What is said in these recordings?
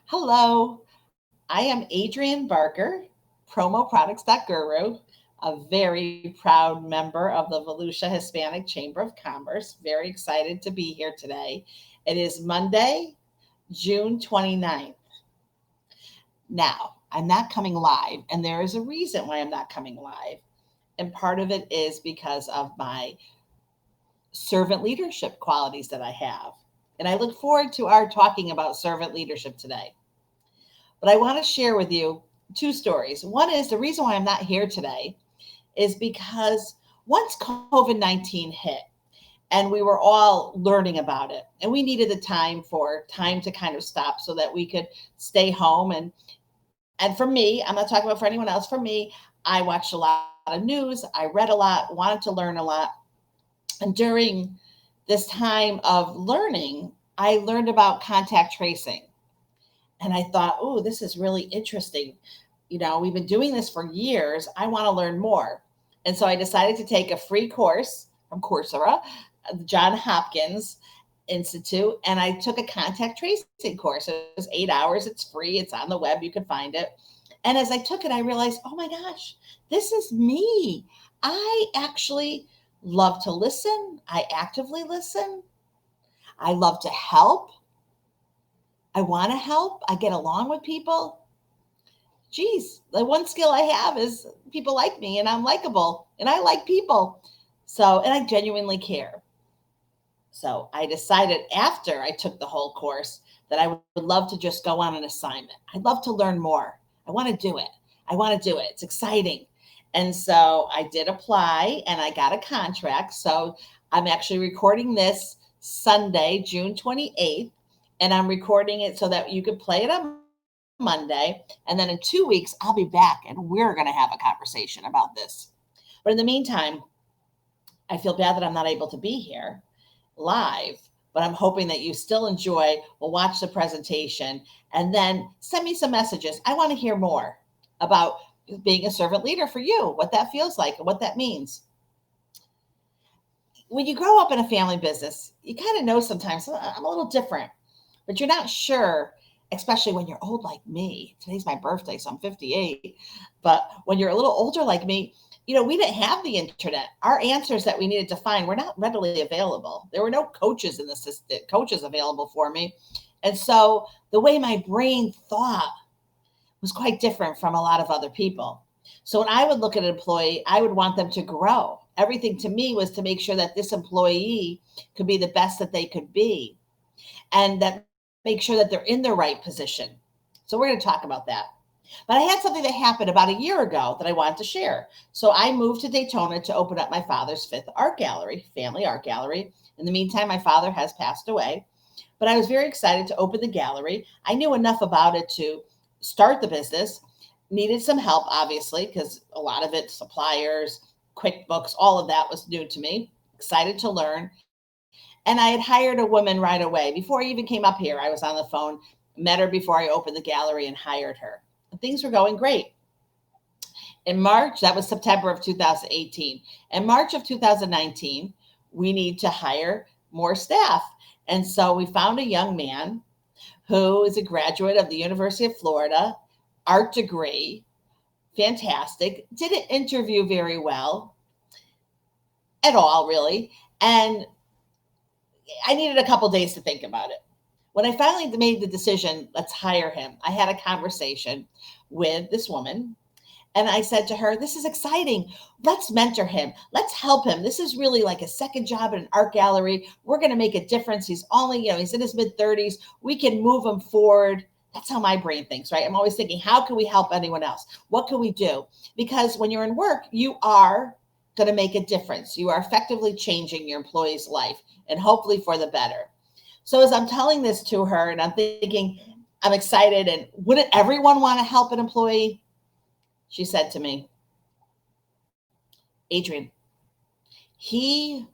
Hello, I am Adrienne Barker, Guru, a very proud member of the Volusia Hispanic Chamber of Commerce. Very excited to be here today. It is Monday, June 29th. Now, I'm not coming live, and there is a reason why I'm not coming live. And part of it is because of my servant leadership qualities that I have. And I look forward to our talking about servant leadership today. But I want to share with you two stories. One is the reason why I'm not here today is because once COVID 19 hit and we were all learning about it, and we needed the time to kind of stop so that we could stay home. And for me, I'm not talking about for anyone else. For me, I watched a lot of news, I read a lot, wanted to learn a lot. And during this time of learning, I learned about contact tracing. And I thought, oh, this is really interesting. We've been doing this for years. I want to learn more. And so I decided to take a free course from Coursera, the John Hopkins Institute, and I took a contact tracing course. It was 8 hours. It's free. It's on the web. You can find it. And as I took it, I realized, oh my gosh, this is me. I actually love to listen. I actively listen. I love to help. I want to help. I get along with people. Geez, the one skill I have is people like me and I'm likable and I like people. So, and I genuinely care. So I decided after I took the whole course that I would love to just go on an assignment. I'd love to learn more. I want to do it. I want to do it. It's exciting. And so I did apply and I got a contract. So I'm actually recording this Sunday, June 28th, and I'm recording it so that you could play it on Monday. And then in 2 weeks, I'll be back and we're going to have a conversation about this. But in the meantime, I feel bad that I'm not able to be here live, but I'm hoping that you still enjoy, will watch the presentation, and then send me some messages. I want to hear more about being a servant leader for you, what that feels like and what that means. When you grow up in a family business, you kind of know sometimes I'm a little different, but you're not sure, especially when you're old like me. Today's my birthday, so I'm 58. But when you're a little older like me, we didn't have the internet. Our answers that we needed to find were not readily available. There were no coaches in the system, coaches available for me. And so the way my brain thought was quite different from a lot of other people. So when I would look at an employee, I would want them to grow. Everything to me was to make sure that this employee could be the best that they could be and that make sure that they're in the right position. So we're going to talk about that. But I had something that happened about a year ago that I wanted to share. So I moved to Daytona to open up my father's fifth art gallery, family art gallery. In the meantime, my father has passed away. But I was very excited to open the gallery. I knew enough about it to start the business. Needed some help, obviously, because a lot of it, suppliers, QuickBooks, all of that was new to me. Excited to learn. And I had hired a woman right away. Before I even came up here, I was on the phone, met her before I opened the gallery and hired her. And things were going great. In March, that was September of 2018. In March of 2019, we need to hire more staff. And so we found a young man who is a graduate of the University of Florida, art degree, fantastic, didn't interview very well at all, really. And I needed a couple days to think about it. When I finally made the decision, let's hire him, I had a conversation with this woman. And I said to her, this is exciting. Let's mentor him. Let's help him. This is really like a second job at an art gallery. We're going to make a difference. He's only, he's in his mid 30s. We can move him forward. That's how my brain thinks, right? I'm always thinking, how can we help anyone else? What can we do? Because when you're in work, you are going to make a difference. You are effectively changing your employee's life and hopefully for the better. So as I'm telling this to her and I'm thinking, I'm excited and wouldn't everyone want to help an employee? She said to me, Adrienne, he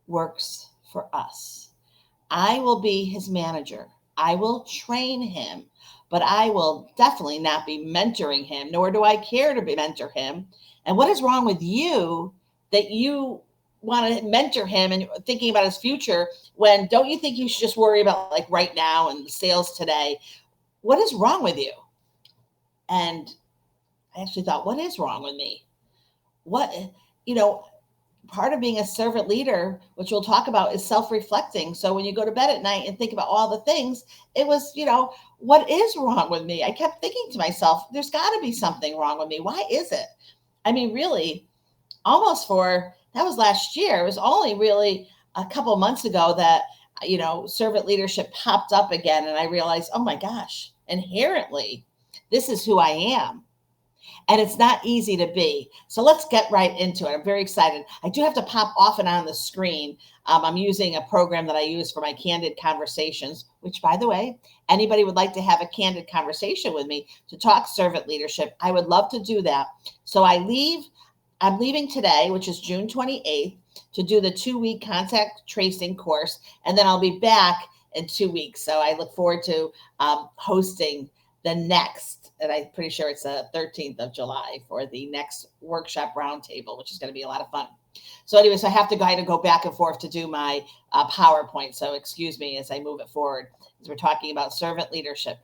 works for us. I will be his manager. I will train him, but I will definitely not be mentoring him, nor do I care to mentor him. And what is wrong with you that you want to mentor him and thinking about his future when don't you think you should just worry about like right now and the sales today? what is wrong with you? And I actually thought, what is wrong with me? What, you know, part of being a servant leader, which we'll talk about, is self-reflecting. So when you go to bed at night and think about all the things, it was, what is wrong with me? I kept thinking to myself, there's got to be something wrong with me. Why is it? I mean, really, that was last year. It was only really a couple of months ago that, servant leadership popped up again. And I realized, oh my gosh, inherently, this is who I am. And it's not easy to be. So let's get right into it. I'm very excited. I do have to pop off and on the screen. I'm using a program that I use for my candid conversations, which, by the way, anybody would like to have a candid conversation with me to talk servant leadership, I would love to do that. So I'm leaving today, which is June 28th, to do the 2-week contact tracing course. And then I'll be back in 2 weeks. So I look forward to hosting the next, and I'm pretty sure it's the 13th of July for the next workshop roundtable, which is going to be a lot of fun. So anyways, I have to go back and forth to do my PowerPoint. So excuse me as I move it forward, as we're talking about servant leadership.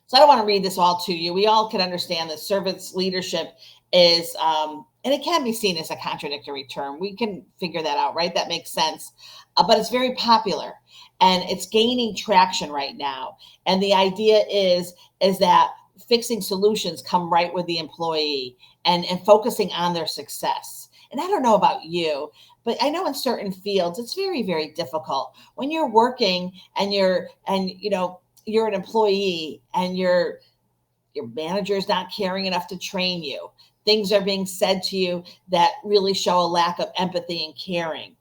So I don't want to read this all to you. We all can understand that servant's leadership is, and it can be seen as a contradictory term. We can figure that out, right? That makes sense. But it's very popular and it's gaining traction right now. And the idea is that fixing solutions come right with the employee and focusing on their success. And I don't know about you, but I know in certain fields, it's very, very difficult when you're working and you're an employee and your manager's not caring enough to train you. Things are being said to you that really show a lack of empathy and caring.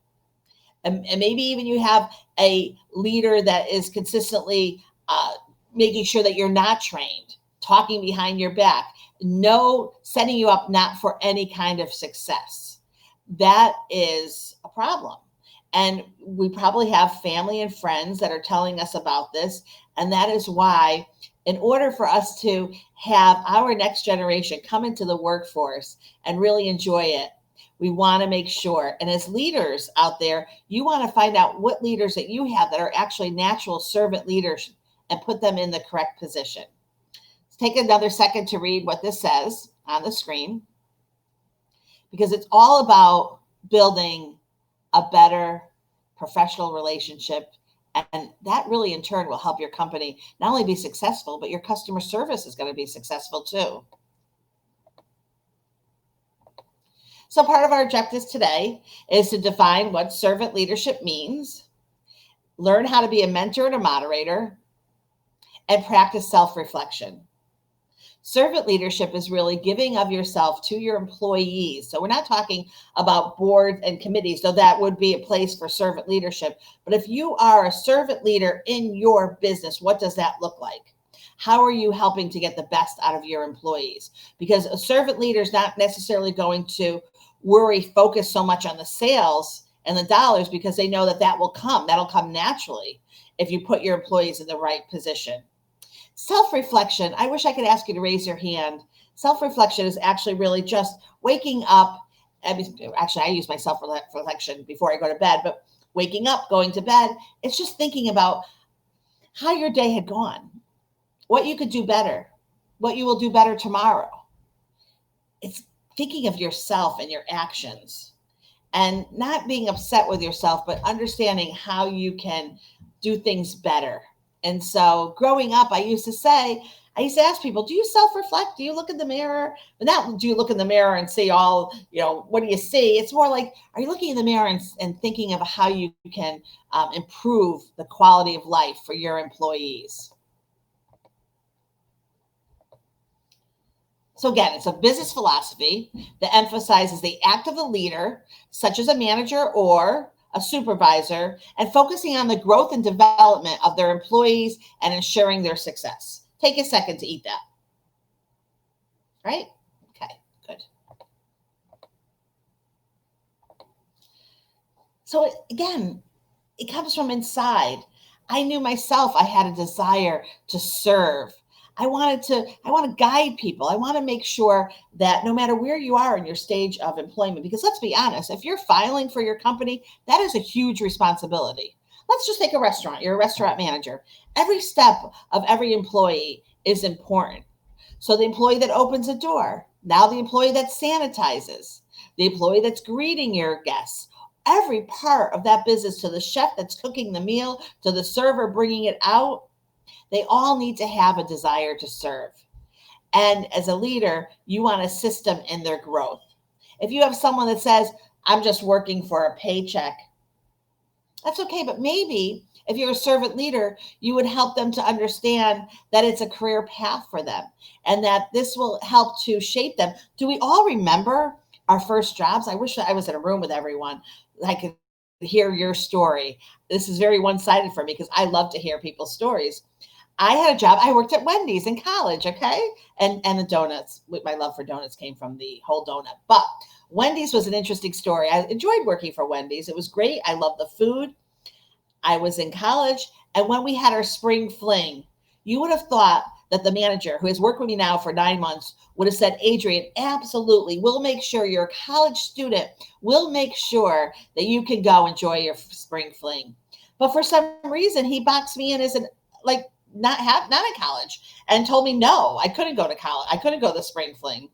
And maybe even you have a leader that is consistently making sure that you're not trained, talking behind your back, setting you up not for any kind of success. That is a problem. And we probably have family and friends that are telling us about this. And that is why, in order for us to have our next generation come into the workforce and really enjoy it, we want to make sure. And as leaders out there, you want to find out what leaders that you have that are actually natural servant leaders and put them in the correct position. Let's take another second to read what this says on the screen, because it's all about building a better professional relationship. And that really in turn will help your company not only be successful, but your customer service is going to be successful too. So part of our objectives today is to define what servant leadership means, learn how to be a mentor and a moderator, and practice self-reflection. Servant leadership is really giving of yourself to your employees. So we're not talking about boards and committees, so that would be a place for servant leadership. But if you are a servant leader in your business, what does that look like? How are you helping to get the best out of your employees? Because a servant leader is not necessarily going to focus so much on the sales and the dollars, because they know that will come. That'll come naturally if you put your employees in the right position. Self-reflection, I wish I could ask you to raise your hand. Self-reflection is actually really just waking up. Actually, I use my self-reflection before I go to bed, but waking up, going to bed, it's just thinking about how your day had gone, what you could do better, what you will do better tomorrow. It's thinking of yourself and your actions and not being upset with yourself, but understanding how you can do things better. And so growing up, I used to ask people, do you self-reflect? Do you look in the mirror? But not do you look in the mirror and see all, what do you see? It's more like, are you looking in the mirror and thinking of how you can improve the quality of life for your employees? So again, it's a business philosophy that emphasizes the act of a leader, such as a manager or a supervisor, and focusing on the growth and development of their employees and ensuring their success. Take a second to eat that. Right? Okay, good. So again, it comes from inside. I knew myself, I had a desire to serve. I want to guide people. I want to make sure that no matter where you are in your stage of employment, because let's be honest, if you're filing for your company, that is a huge responsibility. Let's just take a restaurant. You're a restaurant manager. Every step of every employee is important. So the employee that opens a door, now the employee that sanitizes, the employee that's greeting your guests, every part of that business, to the chef that's cooking the meal, to the server bringing it out, they all need to have a desire to serve. And as a leader, you want to assist them in their growth. If you have someone that says, I'm just working for a paycheck, that's okay. But maybe if you're a servant leader, you would help them to understand that it's a career path for them and that this will help to shape them. Do we all remember our first jobs? I wish I was in a room with everyone. I could hear your story. This is very one-sided for me because I love to hear people's stories. I had a job. I worked at Wendy's in college, okay? And the donuts, my love for donuts came from the whole donut. But Wendy's was an interesting story. I enjoyed working for Wendy's. It was great. I loved the food. I was in college, and when we had our spring fling, you would have thought that the manager, who has worked with me now for 9 months, would have said, Adrian, absolutely, we'll make sure you're a college student. We'll make sure that you can go enjoy your spring fling. But for some reason, he boxed me in as an not in college and told me no, I couldn't go to college. I couldn't go to the spring fling,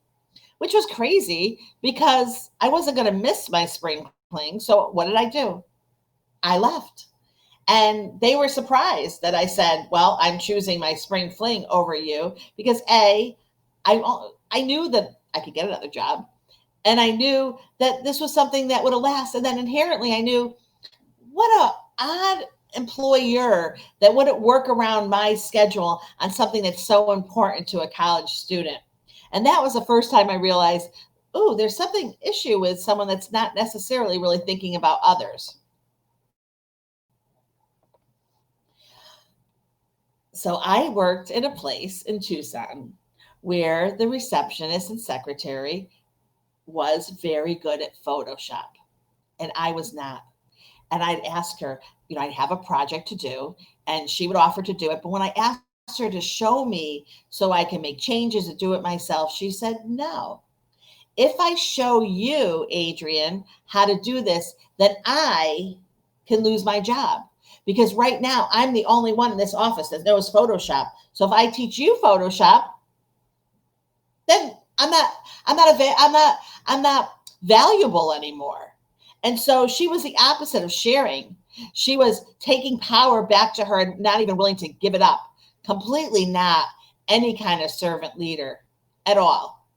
which was crazy because I wasn't going to miss my spring fling. So what did I do? I left. And they were surprised that I said, well, I'm choosing my spring fling over you because I knew that I could get another job. And I knew that this was something that would last. And then inherently I knew what a odd employer that wouldn't work around my schedule on something that's so important to a college student. And that was the first time I realized, oh, there's something issue with someone that's not necessarily really thinking about others. So I worked in a place in Tucson where the receptionist and secretary was very good at Photoshop, and I was not. And I'd ask her, I'd have a project to do, and she would offer to do it. But when I asked her to show me so I can make changes and do it myself, she said, no. If I show you, Adrian, how to do this, then I can lose my job. Because right now I'm the only one in this office that knows Photoshop. So if I teach you Photoshop, then I'm not valuable anymore. And so she was the opposite of sharing. She was taking power back to her and not even willing to give it up. Completely not any kind of servant leader at all.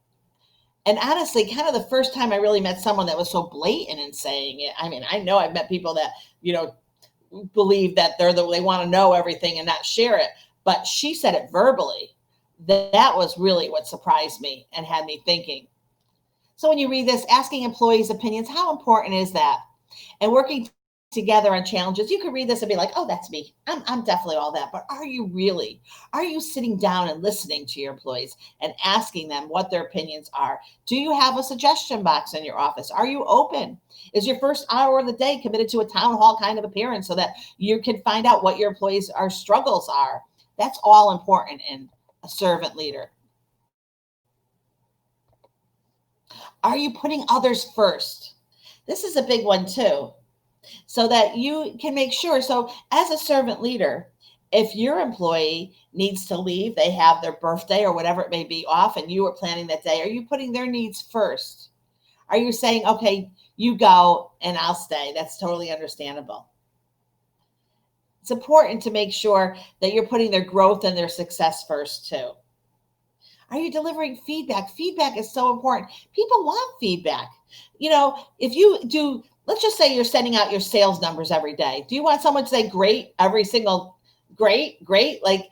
And honestly, kind of the first time I really met someone that was so blatant in saying it. I mean, I know I've met people that, believe that they want to know everything and not share it. But she said it verbally. That was really what surprised me and had me thinking. So when you read this, asking employees' opinions, how important is that? And working together on challenges, you could read this and be like, oh, that's me. I'm definitely all that. But are you really? Are you sitting down and listening to your employees and asking them what their opinions are? Do you have a suggestion box in your office? Are you open? Is your first hour of the day committed to a town hall kind of appearance so that you can find out what your employees' struggles are? That's all important in a servant leader. Are you putting others first? This is a big one too, so that you can make sure. So as a servant leader, if your employee needs to leave, they have their birthday or whatever it may be off, and you are planning that day, are you putting their needs first? Are you saying, okay, you go and I'll stay? That's totally understandable. It's important to make sure that you're putting their growth and their success first too. Are you delivering feedback? Feedback is so important. People want feedback. If you do, let's just say you're sending out your sales numbers every day. Do you want someone to say great every single great? Like,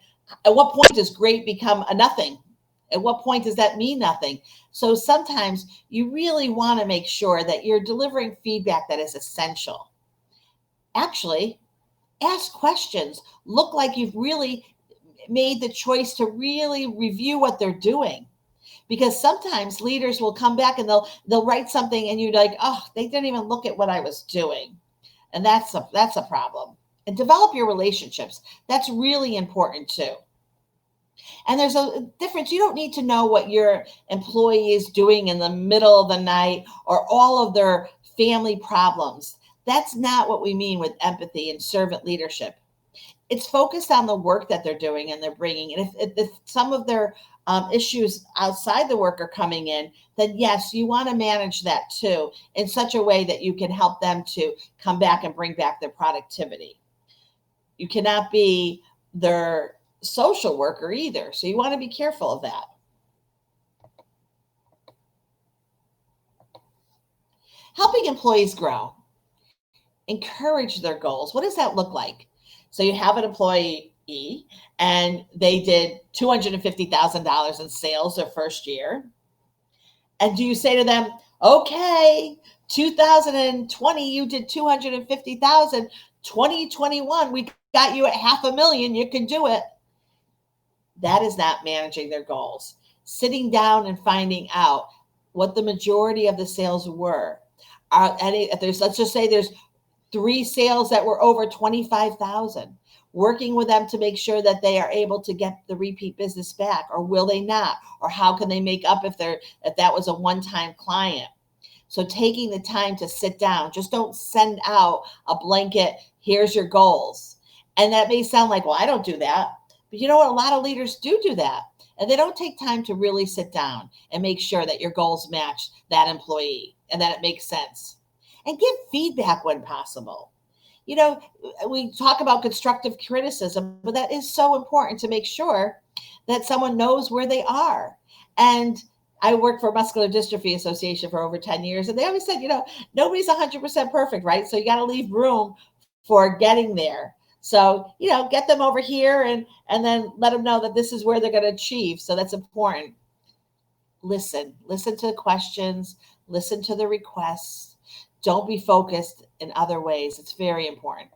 at what point does great become a nothing? At what point does that mean nothing? So sometimes you really want to make sure that you're delivering feedback that is essential. Actually, ask questions. Look like you've really made the choice to really review what they're doing. Because sometimes leaders will come back and they'll write something and you're like, oh, they didn't even look at what I was doing. And that's a problem. And develop your relationships. That's really important too. And there's a difference. You don't need to know what your employee is doing in the middle of the night or all of their family problems. That's not what we mean with empathy and servant leadership. It's focused on the work that they're doing and they're bringing. And if some of their issues outside the work are coming in, then yes, you want to manage that too in such a way that you can help them to come back and bring back their productivity. You cannot be their social worker either. So you want to be careful of that. Helping employees grow, encourage their goals. What does that look like? So you have an employee and they did $250,000 in sales their first year. And do you say to them, okay, 2020, you did 250,000. 2021, we got you at $500,000. You can do it. That is not managing their goals. Sitting down and finding out what the majority of the sales were. Let's just say there's 3 sales that were over 25,000. Working with them to make sure that they are able to get the repeat business back, or will they not? Or how can they make up if that was a one-time client? So taking the time to sit down, just don't send out a blanket, here's your goals. And that may sound like, well, I don't do that. But you know what? A lot of leaders do that. And they don't take time to really sit down and make sure that your goals match that employee and that it makes sense. And give feedback when possible. You know, we talk about constructive criticism, but that is so important to make sure that someone knows where they are. And I worked for Muscular Dystrophy Association for over 10 years, and they always said, nobody's 100% perfect, right? So you got to leave room for getting there. So, get them over here and then let them know that this is where they're going to achieve. So that's important. Listen to the questions, listen to the requests. Don't be focused in other ways. It's very important.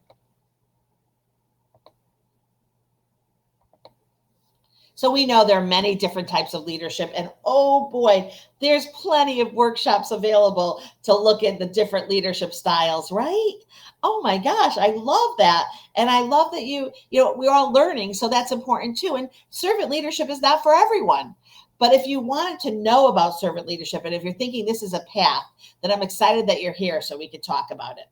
So we know there are many different types of leadership, and oh boy, there's plenty of workshops available to look at the different leadership styles, right? Oh my gosh, I love that. And I love that we're all learning, so that's important too. And servant leadership is not for everyone. But if you wanted to know about servant leadership, and if you're thinking this is a path, then I'm excited that you're here so we can talk about it.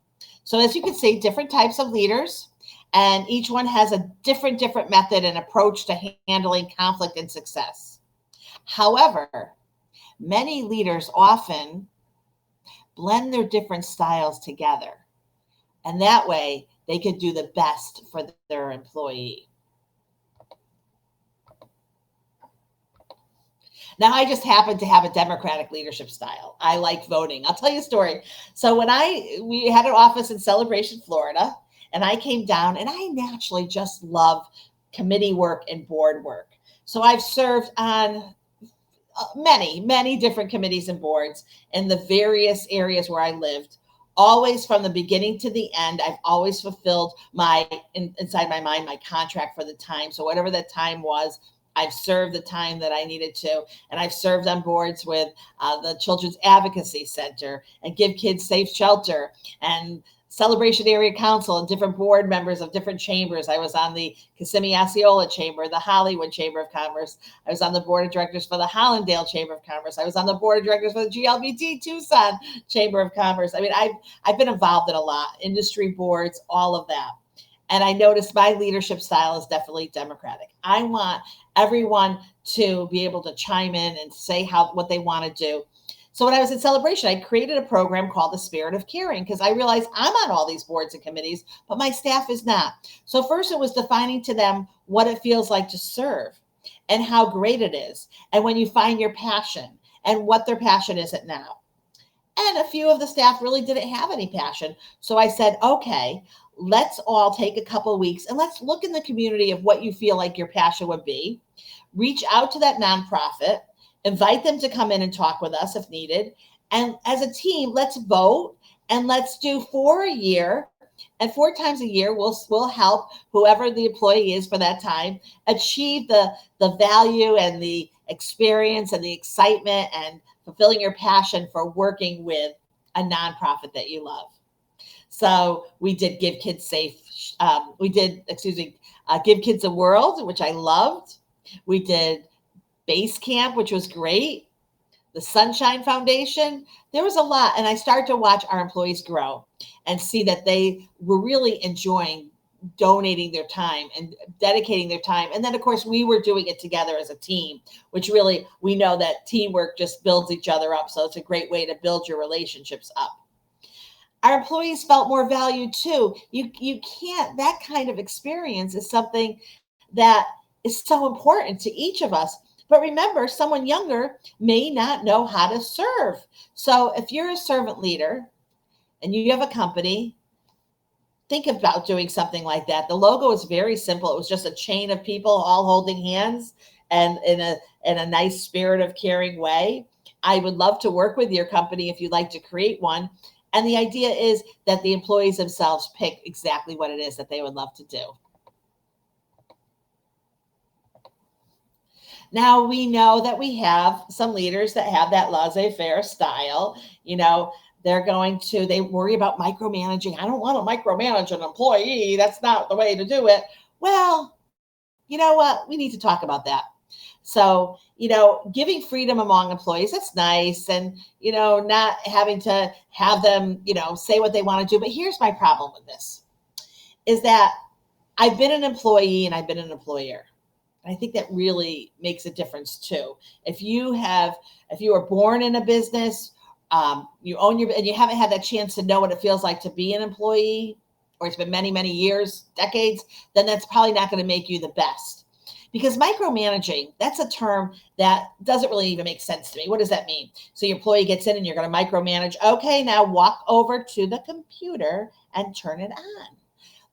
So as you can see, different types of leaders, and each one has a different method and approach to handling conflict and success. However, many leaders often blend their different styles together, and that way they can do the best for their employee. Now, I just happen to have a Democratic leadership style. I like voting. I'll tell you a story. So when we had an office in Celebration, Florida, and I came down, and I naturally just love committee work and board work. So I've served on many different committees and boards in the various areas where I lived. Always from the beginning to the end, I've always fulfilled inside my mind, my contract for the time. So whatever that time was, I've served the time that I needed to, and I've served on boards with the Children's Advocacy Center and Give Kids Safe Shelter and Celebration Area Council and different board members of different chambers. I was on the Kissimmee Osceola Chamber, the Hollywood Chamber of Commerce. I was on the board of directors for the Hollandale Chamber of Commerce. I was on the board of directors for the GLBT Tucson Chamber of Commerce. I mean, I've been involved in a lot, industry boards, all of that. And I noticed my leadership style is definitely Democratic. I want everyone to be able to chime in and say what they want to do. So when I was in Celebration, I created a program called the Spirit of Caring, because I realized I'm on all these boards and committees, but my staff is not. So first it was defining to them what it feels like to serve and how great it is. And when you find your passion and what their passion is at now. And a few of the staff really didn't have any passion. So I said, okay, let's all take a couple of weeks and let's look in the community of what you feel like your passion would be. Reach out to that nonprofit, invite them to come in and talk with us if needed. And as a team, let's vote and let's do 4 a year. And 4 times a year, we'll help whoever the employee is for that time achieve the value and the experience and the excitement and fulfilling your passion for working with a nonprofit that you love. So we did Give Kids Safe. Give Kids a World, which I loved. We did Base Camp, which was great. the Sunshine Foundation. There was a lot. And I started to watch our employees grow and see that they were really enjoying donating their time and dedicating their time. And then, of course, we were doing it together as a team, which really, we know that teamwork just builds each other up. So it's a great way to build your relationships up. Our employees felt more valued too. You can't, that kind of experience is something that is so important to each of us. But remember, someone younger may not know how to serve. So if you're a servant leader and you have a company, think about doing something like that. The logo is very simple. It was just a chain of people all holding hands and in a nice spirit of caring way. I would love to work with your company if you'd like to create one. And the idea is that the employees themselves pick exactly what it is that they would love to do. Now, we know that we have some leaders that have that laissez-faire style. They worry about micromanaging. I don't want to micromanage an employee. That's not the way to do it. Well, you know what? We need to talk about that. So, giving freedom among employees, that's nice. And, not having to have them, say what they want to do. But here's my problem with this is that I've been an employee and I've been an employer. And I think that really makes a difference too. If you were born in a business, you own and you haven't had that chance to know what it feels like to be an employee, or it's been many, many years, decades, then that's probably not going to make you the best. Because micromanaging, that's a term that doesn't really even make sense to me. What does that mean? So your employee gets in and you're going to micromanage. Okay, now walk over to the computer and turn it on.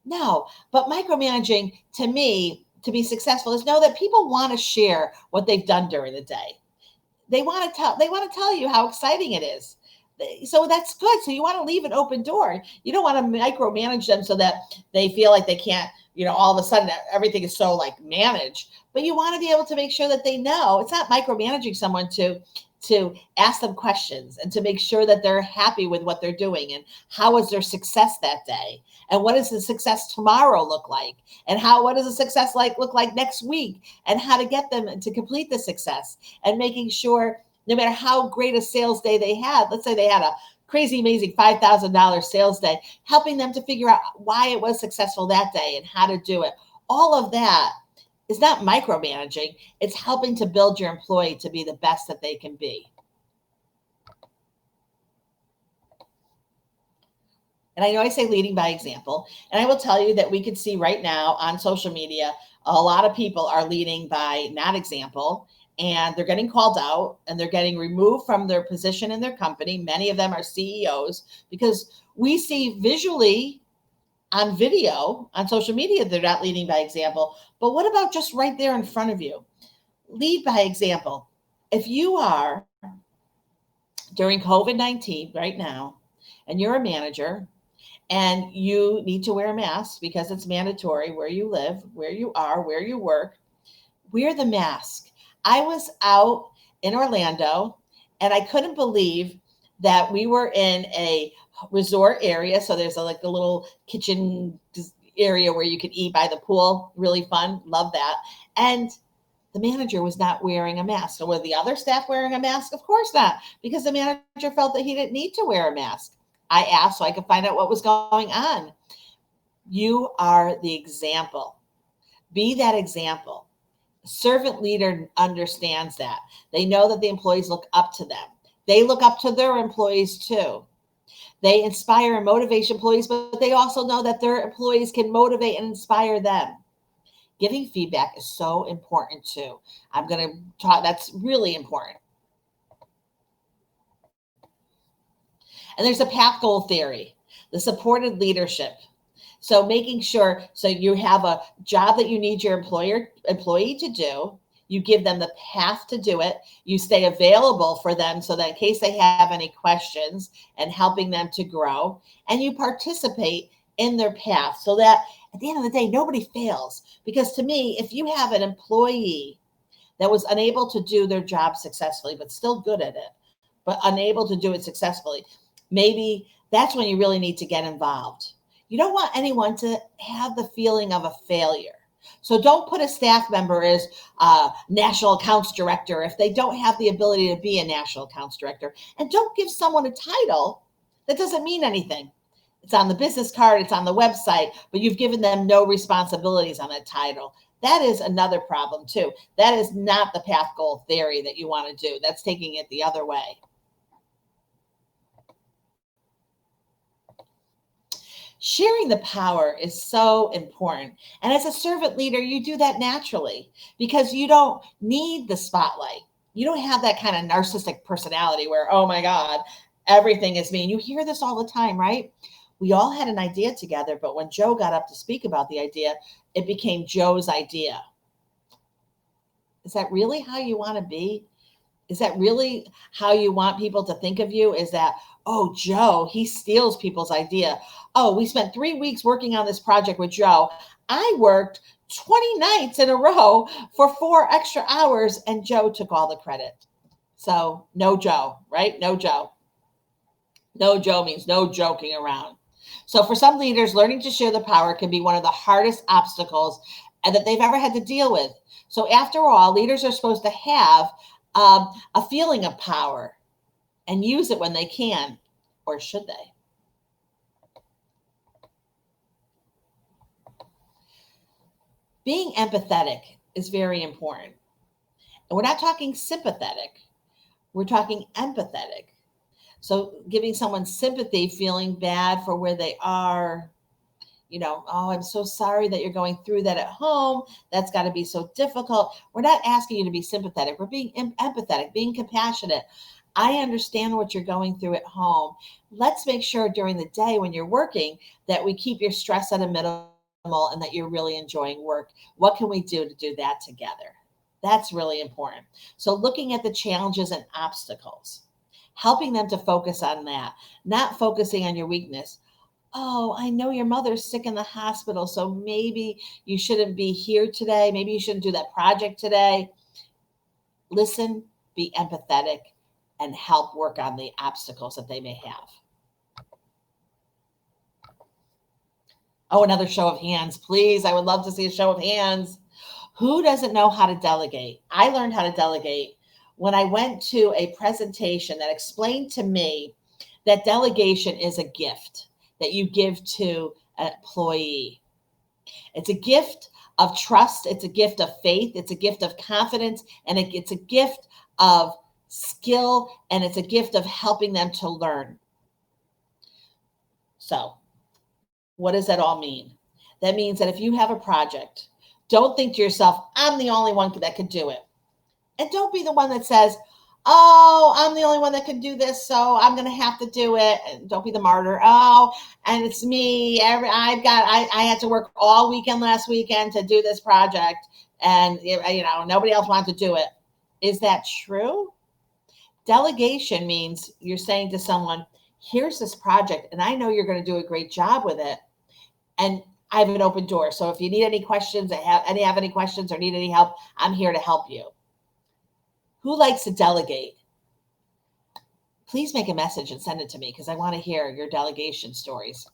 No, but micromanaging to me, to be successful, is know that people want to share what they've done during the day. They want to tell you how exciting it is. So that's good. So you want to leave an open door. You don't want to micromanage them so that they feel like they can't, all of a sudden everything is so like managed. But you want to be able to make sure that they know. It's not micromanaging someone to ask them questions and to make sure that they're happy with what they're doing and how was their success that day and what does the success tomorrow look like and what does the success look like next week and how to get them to complete the success, and making sure no matter how great a sales day they had, let's say they had a crazy, amazing $5,000 sales day, helping them to figure out why it was successful that day and how to do it. All of that is not micromanaging. It's helping to build your employee to be the best that they can be. And I know I say leading by example, and I will tell you that we can see right now on social media, a lot of people are leading by not example, and they're getting called out and they're getting removed from their position in their company. Many of them are CEOs because we see visually on video, on social media, they're not leading by example. But what about just right there in front of you? Lead by example. If you are during COVID-19 right now, and you're a manager, and you need to wear a mask because it's mandatory where you live, where you are, where you work, wear the mask. I was out in Orlando, and I couldn't believe that we were in a resort area. So there's a little kitchen area where you can eat by the pool. Really fun. Love that. And the manager was not wearing a mask. So were the other staff wearing a mask? Of course not, because the manager felt that he didn't need to wear a mask. I asked so I could find out what was going on. You are the example. Be that example. Servant leader understands that. They know that the employees look up to them. They look up to their employees too. They inspire and motivate employees, but they also know that their employees can motivate and inspire them. Giving feedback is so important too. I'm going to talk, that's really important. And there's a path goal theory, the supported leadership. So making sure, so you have a job that you need your employee to do. You give them the path to do it. You stay available for them so that in case they have any questions, and helping them to grow, and you participate in their path so that at the end of the day, nobody fails. Because to me, if you have an employee that was unable to do their job successfully, but still good at it, but unable to do it successfully, maybe that's when you really need to get involved. You don't want anyone to have the feeling of a failure. So don't put a staff member as national accounts director if they don't have the ability to be a national accounts director. And don't give someone a title that doesn't mean anything. It's on the business card, it's on the website, but you've given them no responsibilities on that title. That is another problem too. That is not the path goal theory that you want to do. That's taking it the other way. Sharing the power is so important. And as a servant leader, you do that naturally because you don't need the spotlight. You don't have that kind of narcissistic personality where, oh my God, everything is me. And you hear this all the time, right? We all had an idea together, but when Joe got up to speak about the idea, it became Joe's idea. Is that really how you want to be? Is that really how you want people to think of you? Is that, oh, Joe, he steals people's idea. Oh, we spent 3 weeks working on this project with Joe. I worked 20 nights in a row for 4 extra hours, and Joe took all the credit. So no Joe, right? No Joe. No Joe means no joking around. So for some leaders, learning to share the power can be one of the hardest obstacles that they've ever had to deal with. So after all, leaders are supposed to have a feeling of power and use it when they can, or should they? Being empathetic is very important. And we're not talking sympathetic, we're talking empathetic. So giving someone sympathy, feeling bad for where they are, oh, I'm so sorry that you're going through that at home. That's got to be so difficult. We're not asking you to be sympathetic. We're being empathetic, being compassionate. I understand what you're going through at home. Let's make sure during the day when you're working that we keep your stress at a minimal and that you're really enjoying work. What can we do to do that together? That's really important. So looking at the challenges and obstacles, helping them to focus on that, not focusing on your weakness. Oh, I know your mother's sick in the hospital, so maybe you shouldn't be here today. Maybe you shouldn't do that project today. Listen, be empathetic, and help work on the obstacles that they may have. Oh, another show of hands, please. I would love to see a show of hands. Who doesn't know how to delegate? I learned how to delegate when I went to a presentation that explained to me that delegation is a gift that you give to an employee. It's a gift of trust. It's a gift of faith. It's a gift of confidence. And it's a gift of skill. And it's a gift of helping them to learn. So what does that all mean? That means that if you have a project, don't think to yourself, I'm the only one that could do it. And don't be the one that says, oh, I'm the only one that can do this, so I'm going to have to do it. And don't be the martyr. Oh, and it's me. I had to work all weekend last weekend to do this project, and nobody else wanted to do it. Is that true? Delegation means you're saying to someone, here's this project, and I know you're going to do a great job with it, and I have an open door. So if you need any questions, have any questions or need any help, I'm here to help you. Who likes to delegate? Please make a message and send it to me because I want to hear your delegation stories.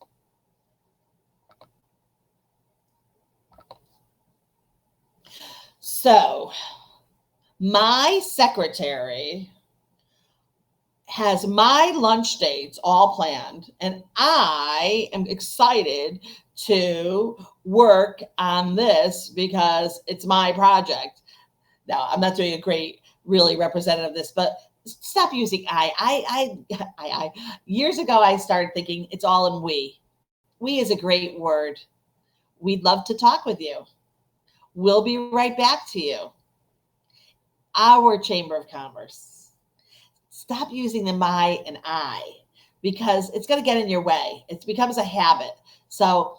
So, my secretary has my lunch dates all planned, and I am excited to work on this because it's my project. Now, I'm not doing a great, really representative of this, but stop using I. Years ago, I started thinking it's all in we. We is a great word. We'd love to talk with you. We'll be right back to you. Our Chamber of Commerce. Stop using the my and I because it's going to get in your way. It becomes a habit. So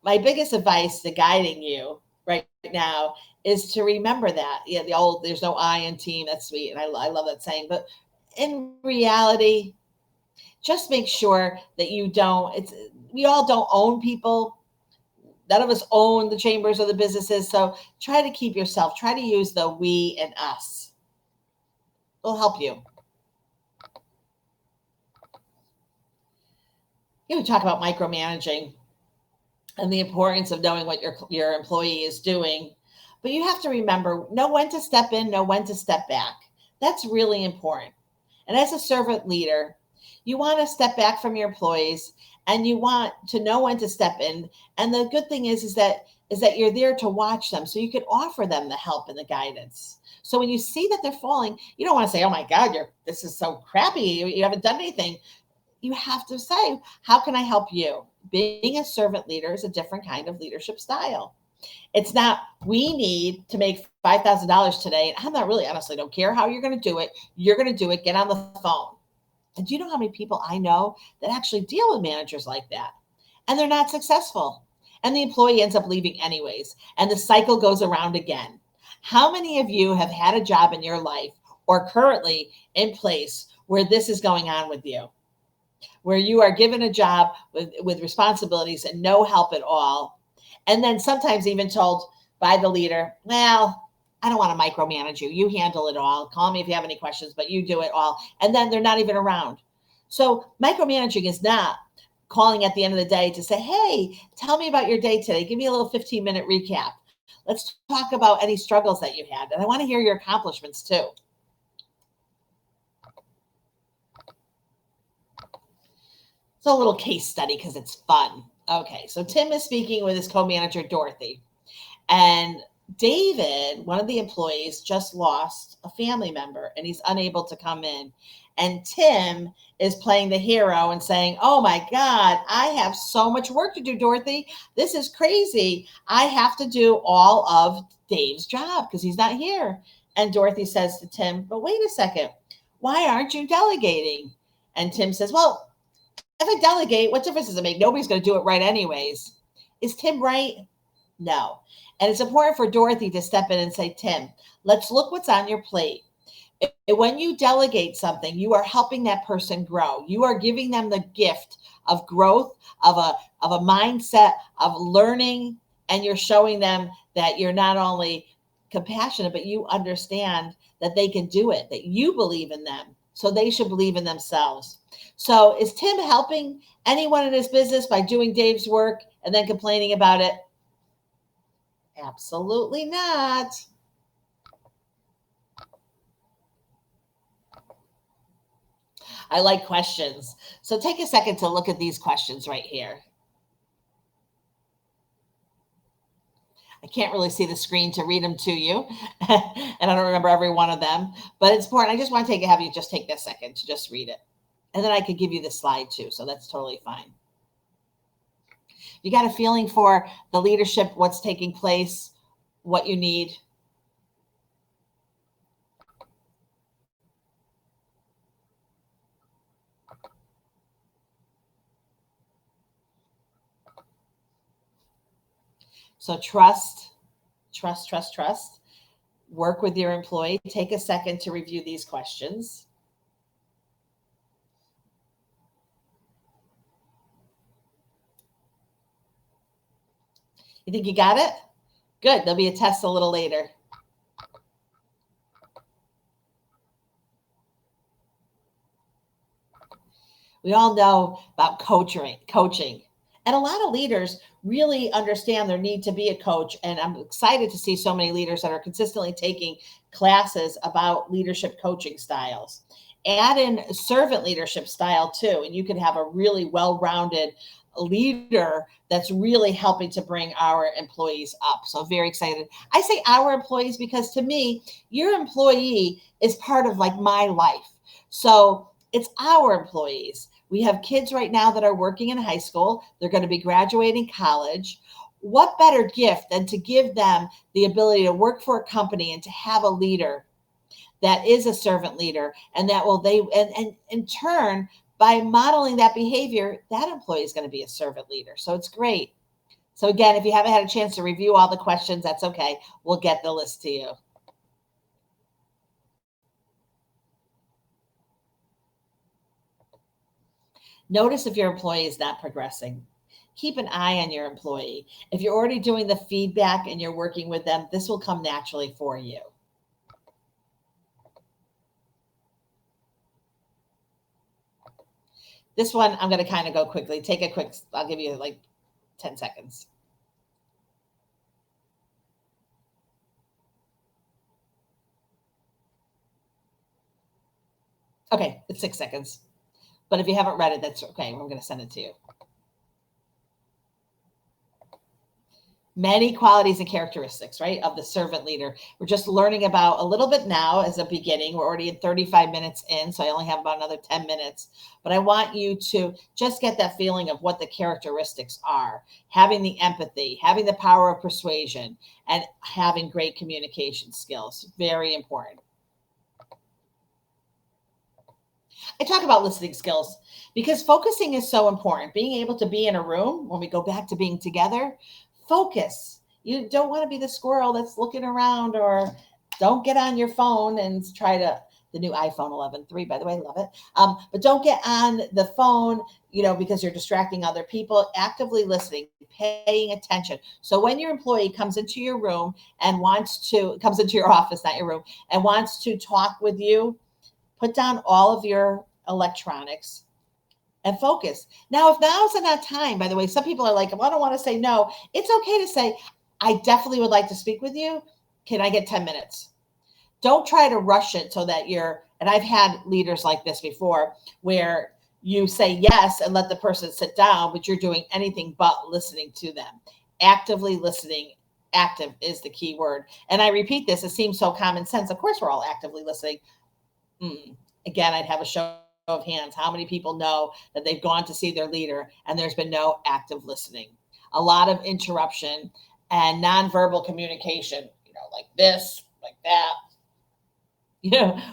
my biggest advice to guiding you right now is to remember that. Yeah, the old there's no I in team. That's sweet. And I love that saying. But in reality, just make sure that we all don't own people. None of us own the chambers or the businesses. So try to keep yourself, try to use the we and us. It'll help you. We talk about micromanaging. and the importance of knowing what your employee is doing. But you have to remember, know when to step in, know when to step back. That's really important. And as a servant leader, you want to step back from your employees and you want to know when to step in. And the good thing is that you're there to watch them so you can offer them the help and the guidance. So when you see that they're falling, you don't want to say, "Oh my God, this is so crappy. You haven't done anything." You have to say, "How can I help you?" Being a servant leader is a different kind of leadership style. It's not, we need to make $5,000 today. And I'm not really, honestly, don't care how you're going to do it. You're going to do it. Get on the phone. And do you know how many people I know that actually deal with managers like that? And they're not successful. And the employee ends up leaving anyways. And the cycle goes around again. How many of you have had a job in your life or currently in place where this is going on with you? Where you are given a job with responsibilities and no help at all. And then sometimes even told by the leader, "Well, I don't want to micromanage you. You handle it all. Call me if you have any questions, but you do it all." And then they're not even around. So micromanaging is not calling at the end of the day to say, "Hey, tell me about your day today. Give me a little 15-minute recap. Let's talk about any struggles that you had. And I want to hear your accomplishments too." It's a little case study because it's fun. Okay, so Tim is speaking with his co-manager, Dorothy. And David, one of the employees, just lost a family member and he's unable to come in. And Tim is playing the hero and saying, "Oh my God, I have so much work to do, Dorothy. This is crazy. I have to do all of Dave's job because he's not here." And Dorothy says to Tim, "But wait a second. Why aren't you delegating?" And Tim says, "Well, if I delegate, what difference does it make? Nobody's going to do it right anyways." Is Tim right? No. And it's important for Dorothy to step in and say, "Tim, let's look what's on your plate. When you delegate something, you are helping that person grow. You are giving them the gift of growth, of a mindset, of learning, and you're showing them that you're not only compassionate, but you understand that they can do it, that you believe in them. So they should believe in themselves." So is Tim helping anyone in his business by doing Dave's work and then complaining about it? Absolutely not. I like questions. So take a second to look at these questions right here. I can't really see the screen to read them to you, and I don't remember every one of them, but it's important. I just want to have you just take this second to just read it. And then I could give you the slide too, so that's totally fine. You got a feeling for the leadership, what's taking place, what you need? So trust. Work with your employee. Take a second to review these questions. You think you got it? Good. There'll be a test a little later. We all know about coaching. And a lot of leaders really understand their need to be a coach. And I'm excited to see so many leaders that are consistently taking classes about leadership coaching styles. Add in servant leadership style too, and you can have a really well-rounded leader that's really helping to bring our employees up. So very excited. I say our employees because to me, your employee is part of like my life. So it's our employees. We have kids right now that are working in high school. They're going to be graduating college. What better gift than to give them the ability to work for a company and to have a leader that is a servant leader and that will they and in turn by modeling that behavior, that employee is going to be a servant leader. So it's great. So again, if you haven't had a chance to review all the questions, that's okay. We'll get the list to you. Notice if your employee is not progressing. Keep an eye on your employee. If you're already doing the feedback and you're working with them, this will come naturally for you. This one, I'm going to kind of go quickly. I'll give you like 10 seconds. Okay, it's 6 seconds. But if you haven't read it, that's okay. I'm going to send it to you. Many qualities and characteristics, right, of the servant leader. We're just learning about a little bit now as a beginning. We're already at 35 minutes in, so I only have about another 10 minutes. But I want you to just get that feeling of what the characteristics are. Having the empathy, having the power of persuasion, and having great communication skills. Very important. I talk about listening skills because focusing is so important. Being able to be in a room, when we go back to being together, focus. You don't want to be the squirrel that's looking around, or don't get on your phone and try to, the new iPhone 11.3, by the way, love it. But don't get on the phone, because you're distracting other people. Actively listening, paying attention. So when your employee comes into your room and comes into your office, not your room, and wants to talk with you, put down all of your electronics and focus. Now, if now's not time, by the way, some people are like, well, I don't want to say no. It's okay to say, I definitely would like to speak with you. Can I get 10 minutes? Don't try to rush it so that and I've had leaders like this before, where you say yes and let the person sit down, but you're doing anything but listening to them. Actively listening. Active is the key word. And I repeat this, it seems so common sense. Of course, we're all actively listening. Again, I'd have a show of hands. How many people know that they've gone to see their leader and there's been no active listening? A lot of interruption and nonverbal communication, like this, like that.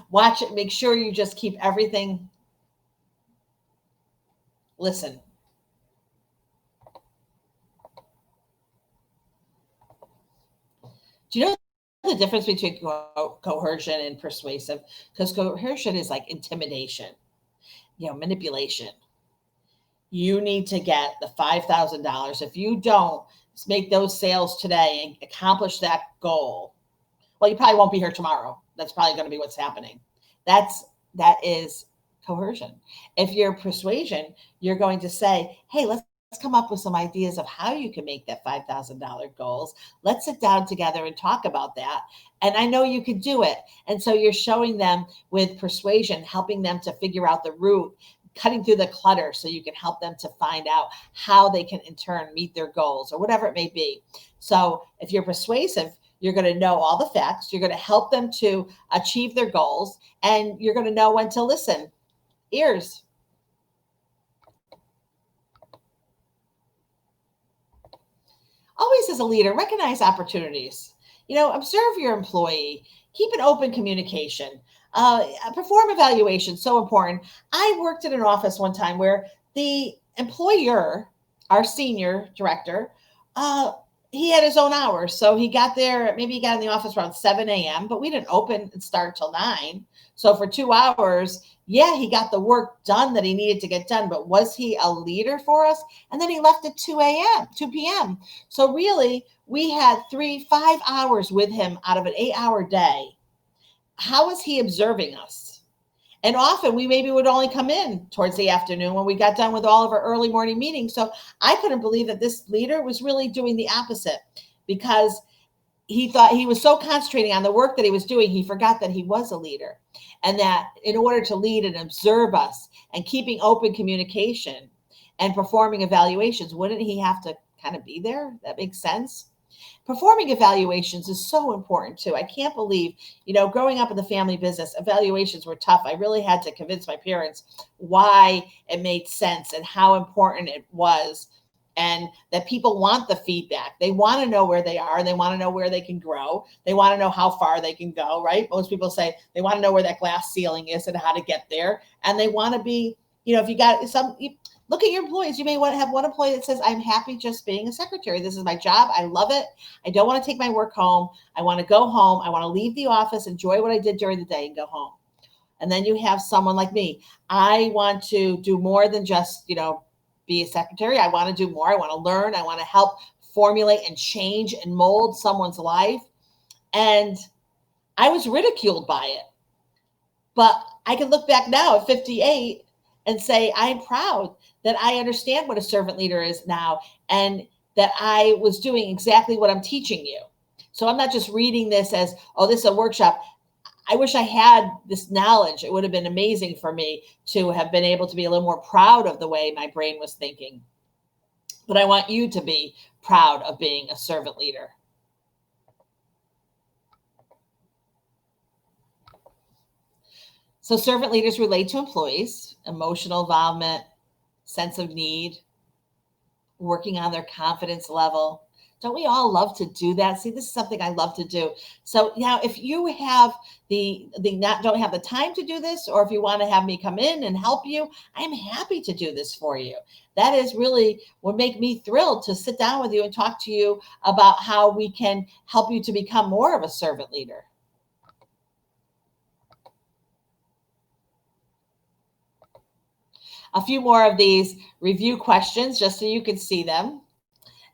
Watch it. Make sure you just keep everything. Listen. Do you know the difference between coercion and persuasive? Because coercion is like intimidation, manipulation. You need to get the $5,000. If you don't make those sales today and accomplish that goal, well, you probably won't be here tomorrow. That's probably going to be what's happening. That is coercion. If you're persuasion, you're going to say, hey, let's come up with some ideas of how you can make that $5,000 goals. Let's sit down together and talk about that. And I know you can do it. And so you're showing them with persuasion, helping them to figure out the route, cutting through the clutter so you can help them to find out how they can in turn meet their goals or whatever it may be. So if you're persuasive, you're going to know all the facts. You're going to help them to achieve their goals, and you're going to know when to listen. Ears. Always as a leader, recognize opportunities. Observe your employee. Keep an open communication. Perform evaluation, so important. I worked in an office one time where the employer, our senior director, he had his own hours. So he got there, maybe he got in the office around 7 a.m., but we didn't open and start till 9. So for 2 hours, he got the work done that he needed to get done, but was he a leader for us? And then he left at 2 p.m. So really, we had 5 hours with him out of an 8-hour day. How was he observing us? And often we maybe would only come in towards the afternoon when we got done with all of our early morning meetings. So I couldn't believe that this leader was really doing the opposite, because he thought he was so concentrating on the work that he was doing, he forgot that he was a leader, and that in order to lead and observe us and keeping open communication and performing evaluations, wouldn't he have to kind of be there? That makes sense. Performing evaluations is so important too. I can't believe, growing up in the family business, evaluations were tough. I really had to convince my parents why it made sense and how important it was, and that people want the feedback. They want to know where they are. They want to know where they can grow. They want to know how far they can go, right? Most people say they want to know where that glass ceiling is and how to get there. And they want to be, if you got look at your employees. You may want to have one employee that says, I'm happy just being a secretary. This is my job. I love it. I don't want to take my work home. I want to go home. I want to leave the office, enjoy what I did during the day, and go home. And then you have someone like me. I want to do more than just, be a secretary. I want to do more. I want to learn. I want to help formulate and change and mold someone's life. And I was ridiculed by it. But I can look back now at 58 and say, I'm proud that I understand what a servant leader is now. And that I was doing exactly what I'm teaching you. So I'm not just reading this as, oh, this is a workshop. I wish I had this knowledge. It would have been amazing for me to have been able to be a little more proud of the way my brain was thinking. But I want you to be proud of being a servant leader. So servant leaders relate to employees, emotional involvement, sense of need, working on their confidence level. Don't we all love to do that? See, this is something I love to do. So now if you have the not don't have the time to do this, or if you want to have me come in and help you, I'm happy to do this for you. That is really what make me thrilled to sit down with you and talk to you about how we can help you to become more of a servant leader. A few more of these review questions just so you can see them.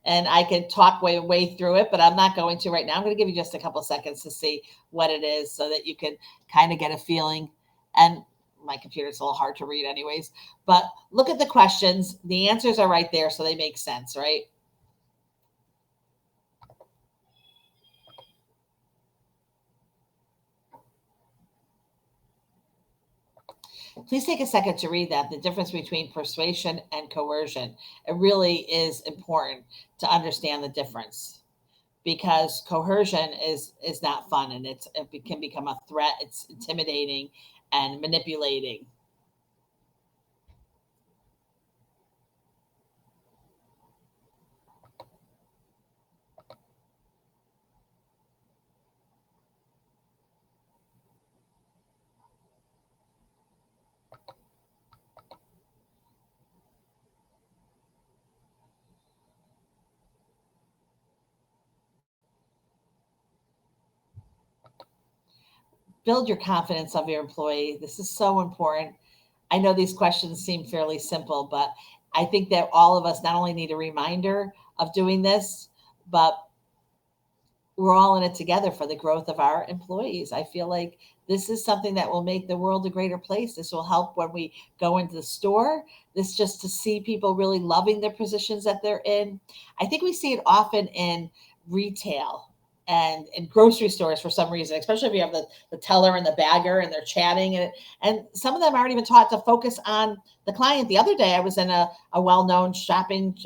And I could talk way through it, but I'm not going to right now. I'm going to give you just a couple seconds to see what it is so that you can kind of get a feeling. And my computer's a little hard to read anyways, but look at the questions. The answers are right there, so they make sense, right? Please take a second to read that. The difference between persuasion and coercion. It really is important to understand the difference, because coercion is not fun, and it can become a threat. It's intimidating and manipulating. Build your confidence of your employee. This is so important. I know these questions seem fairly simple, but I think that all of us not only need a reminder of doing this, but we're all in it together for the growth of our employees. I feel like this is something that will make the world a greater place. This will help when we go into the store. This just to see people really loving their positions that they're in. I think we see it often in retail and in grocery stores for some reason, especially if you have the teller and the bagger and they're chatting. And some of them aren't even taught to focus on the client. The other day I was in a well-known shopping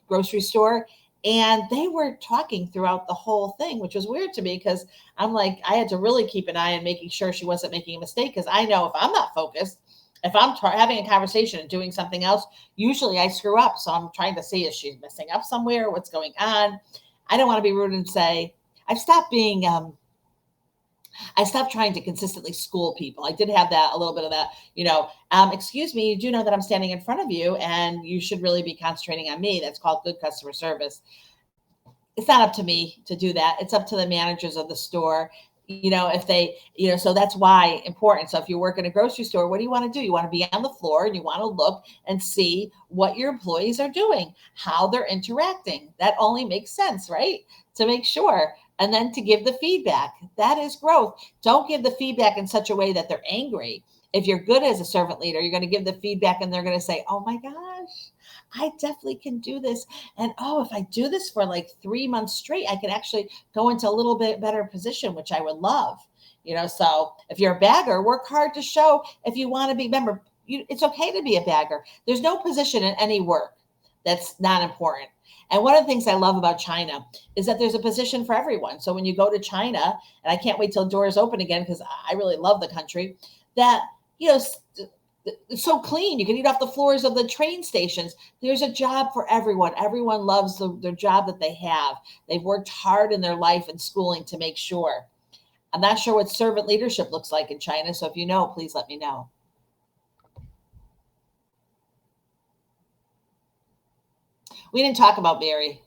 grocery store, and they were talking throughout the whole thing, which was weird to me because I'm like, I had to really keep an eye on making sure she wasn't making a mistake, because I know if I'm not focused, if I'm having a conversation and doing something else, usually I screw up. So I'm trying to see, is she messing up somewhere? What's going on? I don't want to be rude and say, I've stopped being, I stopped trying to consistently school people. I did have that, a little bit of that, excuse me, you do know that I'm standing in front of you and you should really be concentrating on me. That's called good customer service. It's not up to me to do that. It's up to the managers of the store. If they, so that's why important. So if you work in a grocery store, what do you want to do? You want to be on the floor and you want to look and see what your employees are doing, how they're interacting. That only makes sense, right? To make sure. And then to give the feedback. That is growth. Don't give the feedback in such a way that they're angry. If you're good as a servant leader, you're going to give the feedback and they're going to say, oh my gosh, I definitely can do this. And oh, if I do this for like 3 months straight, I can actually go into a little bit better position, which I would love. So if you're a bagger, work hard to show. If you want to be, remember, it's okay to be a bagger. There's no position in any work that's not important. And one of the things I love about China is that there's a position for everyone. So when you go to China, and I can't wait till doors open again because I really love the country, that, it's so clean. You can eat off the floors of the train stations. There's a job for everyone. Everyone loves their job that they have. They've worked hard in their life and schooling to make sure. I'm not sure what servant leadership looks like in China. So if you know, please let me know. We didn't talk about Mary.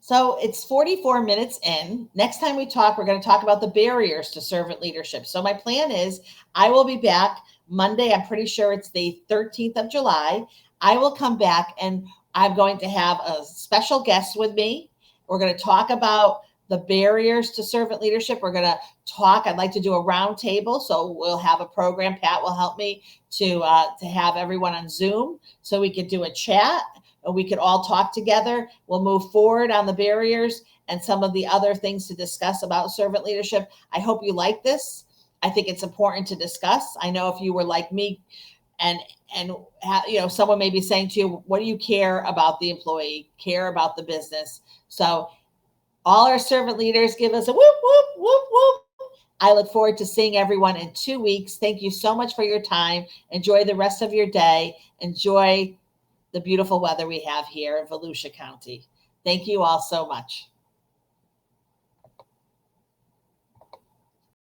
So it's 44 minutes in. Next time we talk, we're going to talk about the barriers to servant leadership. So my plan is I will be back Monday. I'm pretty sure it's the 13th of July. I will come back and I'm going to have a special guest with me. We're going to talk about the barriers to servant leadership. We're going to talk. I'd like to do a round table. So we'll have a program. Pat will help me to have everyone on Zoom so we could do a chat and we could all talk together. We'll move forward on the barriers and some of the other things to discuss about servant leadership. I hope you like this. I think it's important to discuss. I know if you were like me and someone may be saying to you, what do you care about the employee, care about the business? So all our servant leaders give us a whoop, whoop, whoop, whoop. I look forward to seeing everyone in 2 weeks. Thank you so much for your time. Enjoy the rest of your day. Enjoy the beautiful weather we have here in Volusia County. Thank you all so much.